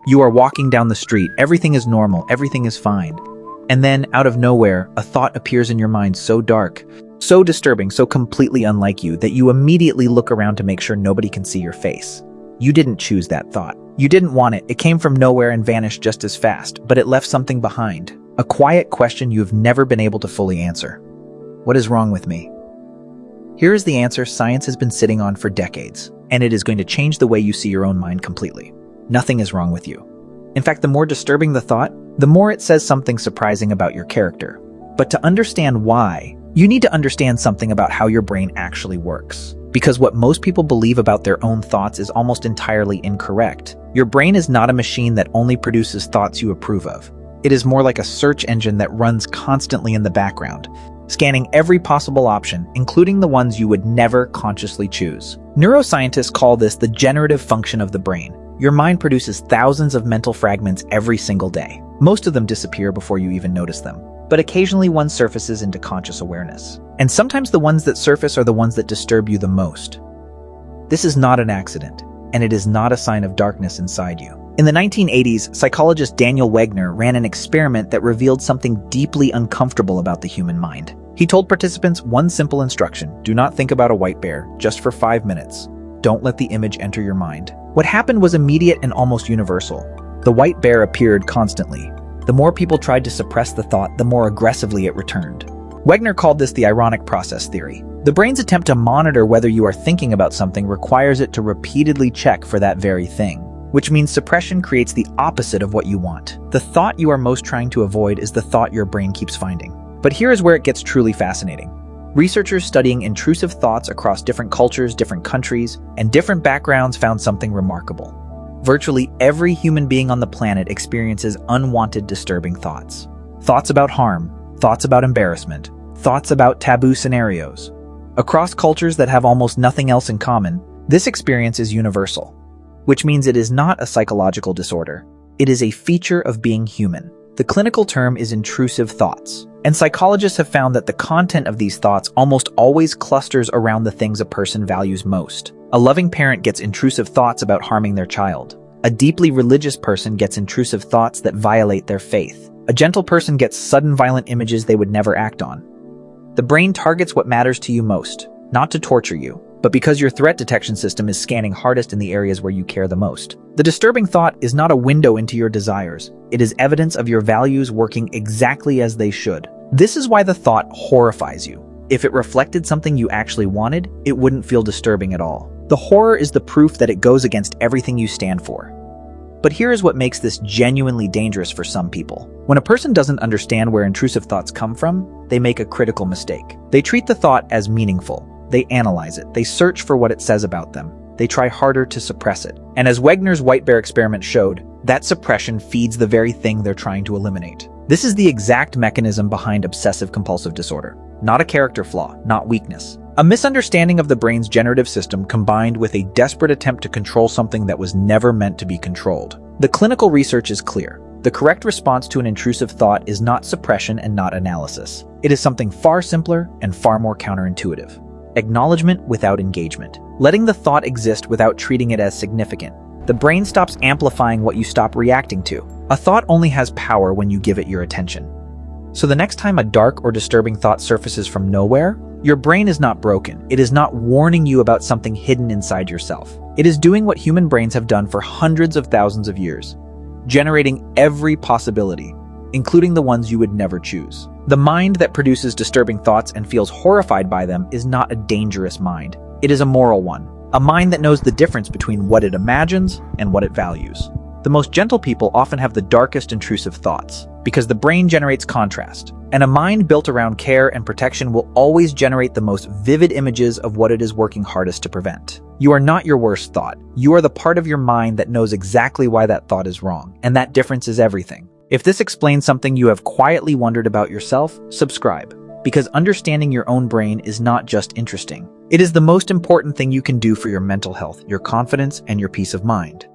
You are walking down the street, everything is normal, everything is fine. And then, out of nowhere, a thought appears in your mind so dark, so disturbing, so completely unlike you that you immediately look around to make sure nobody can see your face. You didn't choose that thought. You didn't want it. It came from nowhere and vanished just as fast, but it left something behind. A quiet question you have never been able to fully answer. What is wrong with me? Here is the answer science has been sitting on for decades, and it is going to change the way you see your own mind completely. Nothing is wrong with you. In fact, the more disturbing the thought, the more it says something surprising about your character. But to understand why, you need to understand something about how your brain actually works. Because what most people believe about their own thoughts is almost entirely incorrect. Your brain is not a machine that only produces thoughts you approve of. It is more like a search engine that runs constantly in the background, scanning every possible option, including the ones you would never consciously choose. Neuroscientists call this the generative function of the brain. Your mind produces thousands of mental fragments every single day. Most of them disappear before you even notice them, but occasionally one surfaces into conscious awareness. And sometimes the ones that surface are the ones that disturb you the most. This is not an accident, and it is not a sign of darkness inside you. In the 1980s, psychologist Daniel Wegner ran an experiment that revealed something deeply uncomfortable about the human mind. He told participants one simple instruction: do not think about a white bear, just for 5 minutes. Don't let the image enter your mind. What happened was immediate and almost universal. The white bear appeared constantly. The more people tried to suppress the thought, the more aggressively it returned. Wegner called this the ironic process theory. The brain's attempt to monitor whether you are thinking about something requires it to repeatedly check for that very thing, which means suppression creates the opposite of what you want. The thought you are most trying to avoid is the thought your brain keeps finding. But here is where it gets truly fascinating. Researchers studying intrusive thoughts across different cultures, different countries, and different backgrounds found something remarkable. Virtually every human being on the planet experiences unwanted, disturbing thoughts. Thoughts about harm, thoughts about embarrassment, thoughts about taboo scenarios. Across cultures that have almost nothing else in common, this experience is universal, which means it is not a psychological disorder. It is a feature of being human. The clinical term is intrusive thoughts, and psychologists have found that the content of these thoughts almost always clusters around the things a person values most. A loving parent gets intrusive thoughts about harming their child. A deeply religious person gets intrusive thoughts that violate their faith. A gentle person gets sudden violent images they would never act on. The brain targets what matters to you most, not to torture you, but because your threat detection system is scanning hardest in the areas where you care the most. The disturbing thought is not a window into your desires. It is evidence of your values working exactly as they should. This is why the thought horrifies you. If it reflected something you actually wanted, it wouldn't feel disturbing at all. The horror is the proof that it goes against everything you stand for. But here is what makes this genuinely dangerous for some people. When a person doesn't understand where intrusive thoughts come from, they make a critical mistake. They treat the thought as meaningful. They analyze it. They search for what it says about them. They try harder to suppress it. And as Wegner's white bear experiment showed, that suppression feeds the very thing they're trying to eliminate. This is the exact mechanism behind obsessive-compulsive disorder. Not a character flaw, not weakness. A misunderstanding of the brain's generative system combined with a desperate attempt to control something that was never meant to be controlled. The clinical research is clear. The correct response to an intrusive thought is not suppression and not analysis. It is something far simpler and far more counterintuitive. Acknowledgement without engagement. Letting the thought exist without treating it as significant. The brain stops amplifying what you stop reacting to. A thought only has power when you give it your attention. So the next time a dark or disturbing thought surfaces from nowhere, your brain is not broken. It is not warning you about something hidden inside yourself. It is doing what human brains have done for hundreds of thousands of years, generating every possibility, including the ones you would never choose. The mind that produces disturbing thoughts and feels horrified by them is not a dangerous mind. It is a moral one, a mind that knows the difference between what it imagines and what it values. The most gentle people often have the darkest intrusive thoughts, because the brain generates contrast, and a mind built around care and protection will always generate the most vivid images of what it is working hardest to prevent. You are not your worst thought. You are the part of your mind that knows exactly why that thought is wrong, and that difference is everything. If this explains something you have quietly wondered about yourself, subscribe, because understanding your own brain is not just interesting. It is the most important thing you can do for your mental health, your confidence, and your peace of mind.